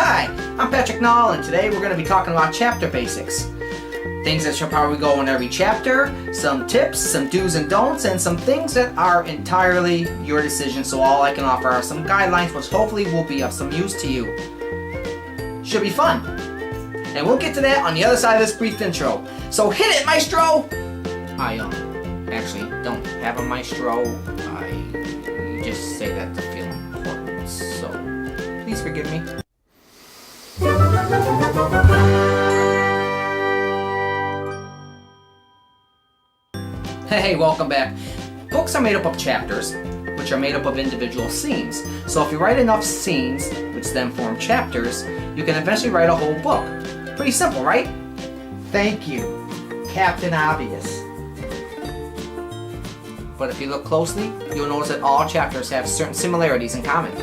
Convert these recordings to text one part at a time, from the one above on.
Hi, I'm patnull, and today we're going to be talking about chapter basics. Things that should probably go in every chapter, some tips, some do's and don'ts, and some things that are entirely your decision, so all I can offer are some guidelines which hopefully will be of some use to you. Should be fun. And we'll get to that on the other side of this brief intro. So hit it, maestro! I actually don't have a maestro. I just say that to feel important, so please forgive me. Hey, welcome back. Books are made up of chapters, which are made up of individual scenes. So if you write enough scenes, which then form chapters, you can eventually write a whole book. Pretty simple, right? Thank you, Captain Obvious. But if you look closely, you'll notice that all chapters have certain similarities in common.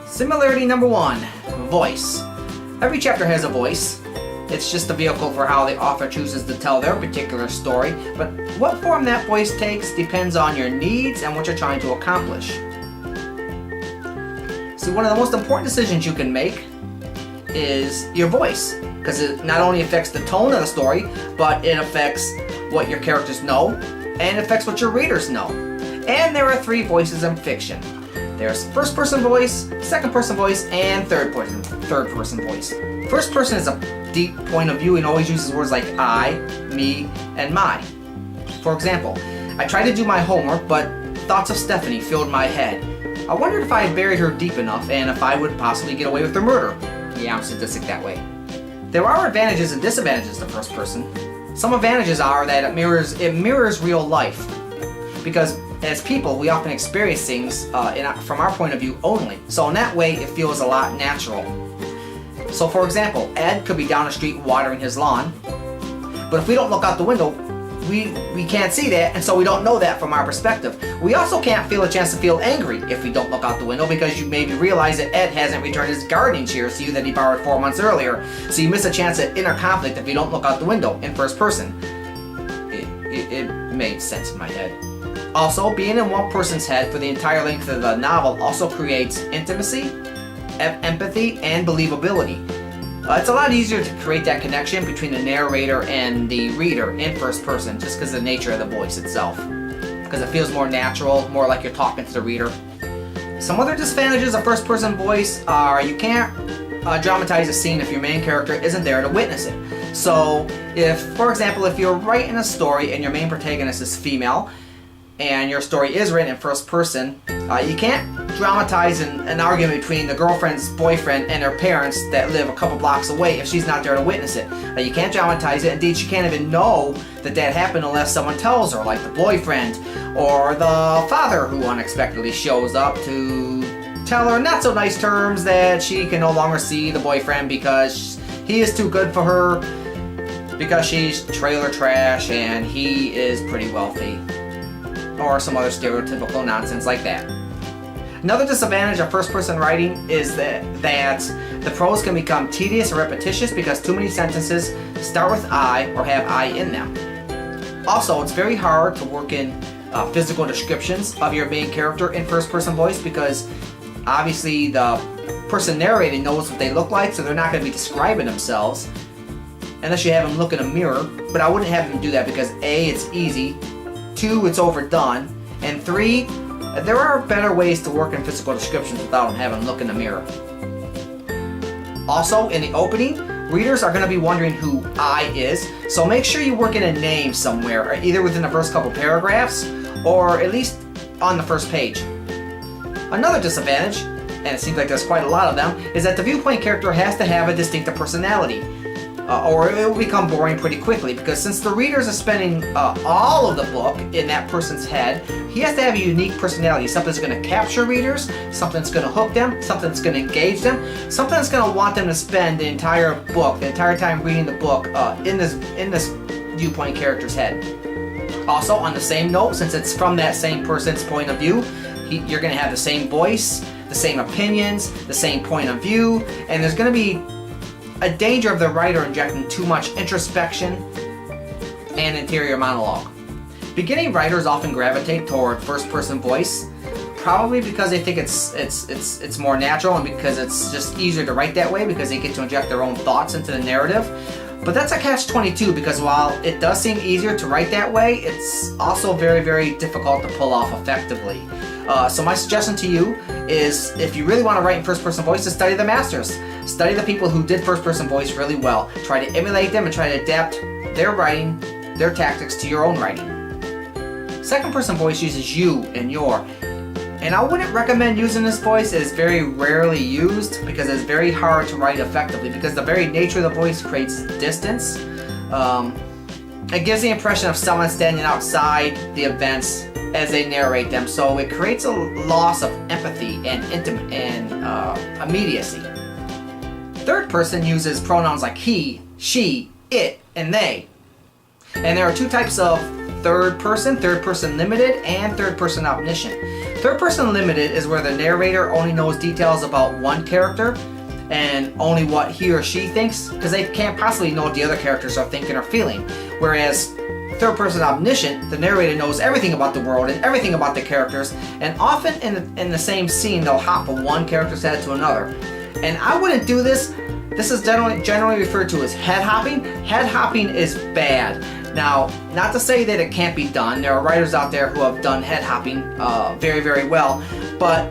Similarity number one, voice. Every chapter has a voice. It's just a vehicle for how the author chooses to tell their particular story, but what form that voice takes depends on your needs and what you're trying to accomplish. See, one of the most important decisions you can make is your voice, because it not only affects the tone of the story, but it affects what your characters know, and it affects what your readers know. And there are three voices in fiction. There's first-person voice, second-person voice, and third-person voice. First person is a deep point of view and always uses words like I, me, and my. For example, I tried to do my homework, but thoughts of Stephanie filled my head. I wondered if I had buried her deep enough and if I would possibly get away with her murder. Yeah, I'm sadistic that way. There are advantages and disadvantages to first person. Some advantages are that it mirrors real life. Because as people, we often experience things from our point of view only. So in that way, it feels a lot natural. So for example, Ed could be down the street watering his lawn, but if we don't look out the window, we can't see that, and so we don't know that from our perspective. We also can't feel a chance to feel angry if we don't look out the window, because you maybe realize that Ed hasn't returned his gardening shears to you that he borrowed 4 months earlier. So you miss a chance at inner conflict if you don't look out the window in first person. It made sense in my head. Also, being in one person's head for the entire length of the novel also creates intimacy, empathy, and believability. It's a lot easier to create that connection between the narrator and the reader in first person, just because of the nature of the voice itself. Because it feels more natural, more like you're talking to the reader. Some other disadvantages of first person voice are you can't dramatize a scene if your main character isn't there to witness it. So, for example, if you're writing a story and your main protagonist is female, and your story is written in first person, you can't dramatize an argument between the girlfriend's boyfriend and her parents that live a couple blocks away if she's not there to witness it. You can't dramatize it. Indeed, she can't even know that happened unless someone tells her, like the boyfriend or the father who unexpectedly shows up to tell her not so nice terms that she can no longer see the boyfriend because he is too good for her, because she's trailer trash and he is pretty wealthy. Or some other stereotypical nonsense like that. Another disadvantage of first-person writing is that the prose can become tedious or repetitious because too many sentences start with I or have I in them. Also, it's very hard to work in physical descriptions of your main character in first-person voice because obviously the person narrating knows what they look like, so they're not going to be describing themselves unless you have them look in a mirror. But I wouldn't have them do that because A, it's easy, 2, it's overdone, and 3, there are better ways to work in physical descriptions without them having to look in the mirror. Also, in the opening, readers are going to be wondering who I is, so make sure you work in a name somewhere, either within the first couple paragraphs, or at least on the first page. Another disadvantage, and it seems like there's quite a lot of them, is that the Viewpoint character has to have a distinctive personality. Or it will become boring pretty quickly, because since the readers are spending all of the book in that person's head, he has to have a unique personality. Something that's going to capture readers, something that's going to hook them, something that's going to engage them, something that's going to want them to spend the entire book, the entire time reading the book in this Viewpoint character's head. Also, on the same note, since it's from that same person's point of view, you're going to have the same voice, the same opinions, the same point of view, and there's going to be a danger of the writer injecting too much introspection and interior monologue. Beginning writers often gravitate toward first-person voice, probably because they think it's more natural and because it's just easier to write that way because they get to inject their own thoughts into the narrative. But that's a catch-22 because while it does seem easier to write that way, it's also very, very difficult to pull off effectively. So my suggestion to you is if you really want to write in first-person voice, to study the masters. Study the people who did first-person voice really well. Try to emulate them and try to adapt their writing, their tactics to your own writing. Second-person voice uses you and your. And I wouldn't recommend using this voice. It is very rarely used because it's very hard to write effectively because the very nature of the voice creates distance. It gives the impression of someone standing outside the events as they narrate them, so it creates a loss of empathy and immediacy. Third person uses pronouns like he, she, it, and they. And there are two types of third person limited and third person omniscient. Third person limited is where the narrator only knows details about one character and only what he or she thinks, because they can't possibly know what the other characters are thinking or feeling. Whereas third person omniscient, the narrator knows everything about the world and everything about the characters, and often in the same scene they'll hop from one character's head to another. And I wouldn't do this. This is generally referred to as head hopping. Head hopping is bad. Now, not to say that it can't be done. There are writers out there who have done head hopping very, very well. But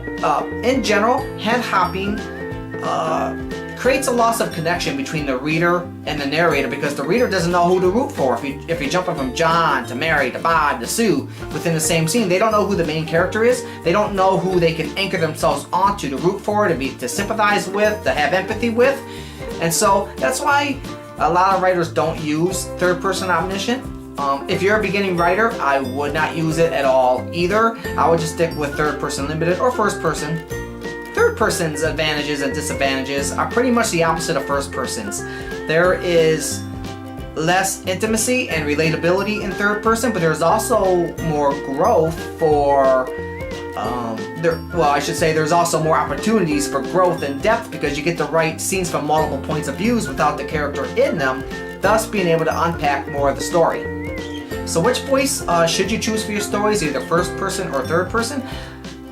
in general, head hopping creates a loss of connection between the reader and the narrator because the reader doesn't know who to root for. If you're jumping from John to Mary to Bob to Sue within the same scene, they don't know who the main character is. They don't know who they can anchor themselves onto to root for, to sympathize with, to have empathy with. And so that's why a lot of writers don't use third-person omniscient. If you're a beginning writer, I would not use it at all either. I would just stick with third-person limited or first-person. Third-person's advantages and disadvantages are pretty much the opposite of first-person's. There is less intimacy and relatability in third-person, but there's also more growth for there's also more opportunities for growth and depth because you get to write scenes from multiple points of views without the character in them, thus being able to unpack more of the story. So which voice should you choose for your stories, either first person or third person?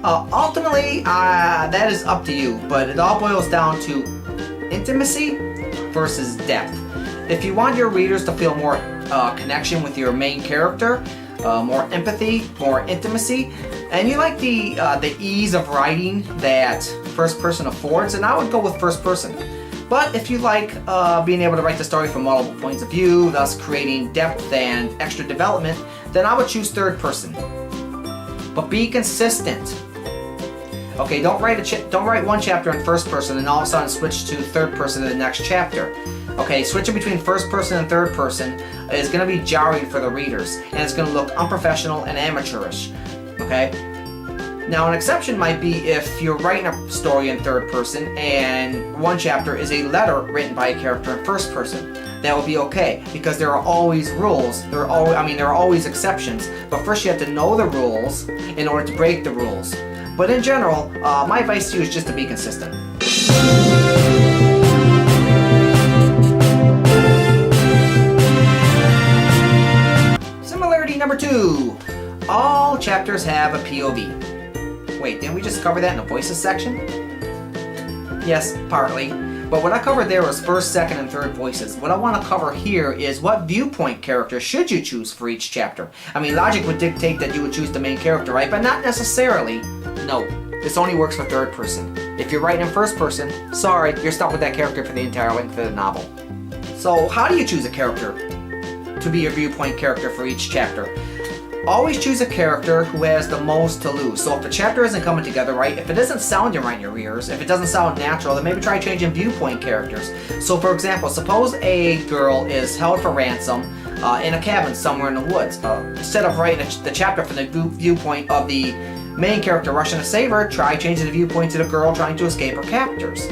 Ultimately, that is up to you, but it all boils down to intimacy versus depth. If you want your readers to feel more connection with your main character, more empathy, more intimacy, and you like the ease of writing that first person affords, and I would go with first person. But if you like being able to write the story from multiple points of view, thus creating depth and extra development, then I would choose third person. But be consistent. Okay, don't write one chapter in first person and all of a sudden switch to third person in the next chapter. Okay, switching between first person and third person is going to be jarring for the readers, and it's going to look unprofessional and amateurish. Okay? Now, an exception might be if you're writing a story in third person and one chapter is a letter written by a character in first person. That will be okay because there are always rules. There are always exceptions. But first, you have to know the rules in order to break the rules. But in general, my advice to you is just to be consistent. Similarity number 2. All chapters have a POV. Wait, didn't we just cover that in the voices section? Yes, partly. But what I covered there was first, second, and third voices. What I want to cover here is what viewpoint character should you choose for each chapter. I mean, logic would dictate that you would choose the main character, right? But not necessarily. No, this only works for third person. If you're writing in first person, sorry, you're stuck with that character for the entire length of the novel. So how do you choose a character to be your viewpoint character for each chapter? Always choose a character who has the most to lose. So if the chapter isn't coming together right, if it doesn't sound right in your ears, if it doesn't sound natural, then maybe try changing viewpoint characters. So for example, suppose a girl is held for ransom in a cabin somewhere in the woods. Instead of writing the chapter from the viewpoint of the main character rushing to save her, try changing the viewpoint to the girl trying to escape her captors.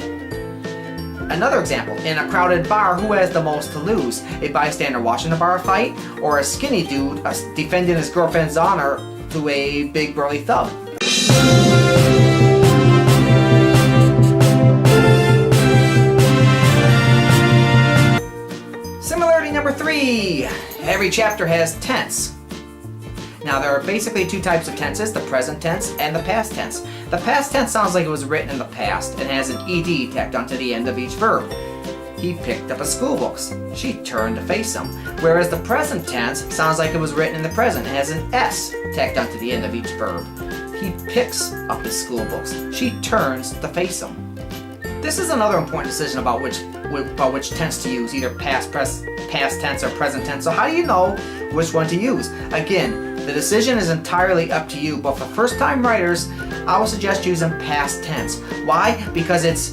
Another example, in a crowded bar, who has the most to lose? A bystander watching the bar fight, or a skinny dude defending his girlfriend's honor to a big burly thug? Similarity number 3. Every chapter has tense. Now there are basically two types of tenses, the present tense and the past tense. The past tense sounds like it was written in the past and has an ed tacked onto the end of each verb. He picked up his school books. She turned to face him. Whereas the present tense sounds like it was written in the present and has an s tacked onto the end of each verb. He picks up his school books. She turns to face him. This is another important decision about which tense to use, either past tense or present tense. So how do you know which one to use? Again, the decision is entirely up to you, but for first-time writers, I would suggest using past tense. Why? Because it's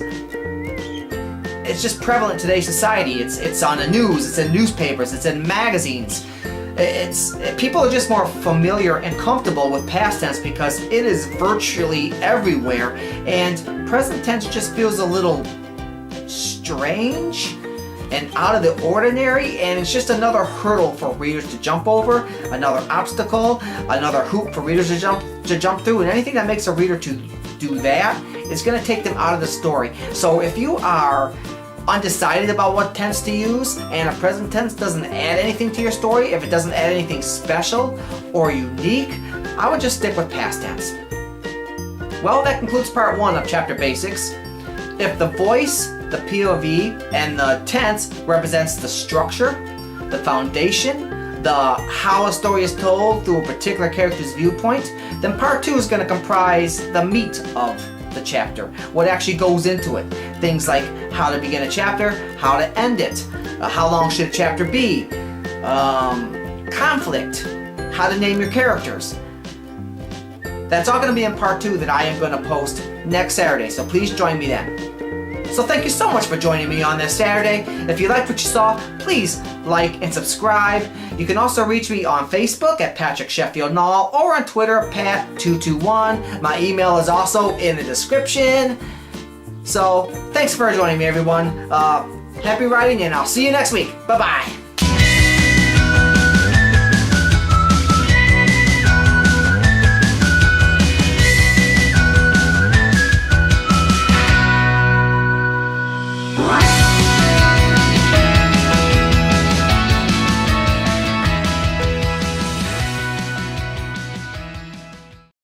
just prevalent in today's society. It's on the news, it's in newspapers, it's in magazines. People are just more familiar and comfortable with past tense because it is virtually everywhere, and present tense just feels a little strange and out of the ordinary, and it's just another hurdle for readers to jump over, another obstacle, another hoop for readers to jump through, and anything that makes a reader to do that is going to take them out of the story. So if you are undecided about what tense to use and a present tense doesn't add anything to your story, if it doesn't add anything special or unique, I would just stick with past tense. Well, that concludes part 1 of Chapter Basics. If the voice, the POV, and the tense represents the structure, the foundation, the how a story is told through a particular character's viewpoint, then part 2 is going to comprise the meat of the chapter, what actually goes into it. Things like how to begin a chapter, how to end it, how long should a chapter be, conflict, how to name your characters. That's all going to be in part 2 that I am going to post next Saturday, so please join me then. So thank you so much for joining me on this Saturday. If you liked what you saw, please like and subscribe. You can also reach me on Facebook at Patrick Sheffield Null or on Twitter Pat221. My email is also in the description. So thanks for joining me, everyone. Happy writing, and I'll see you next week. Bye-bye.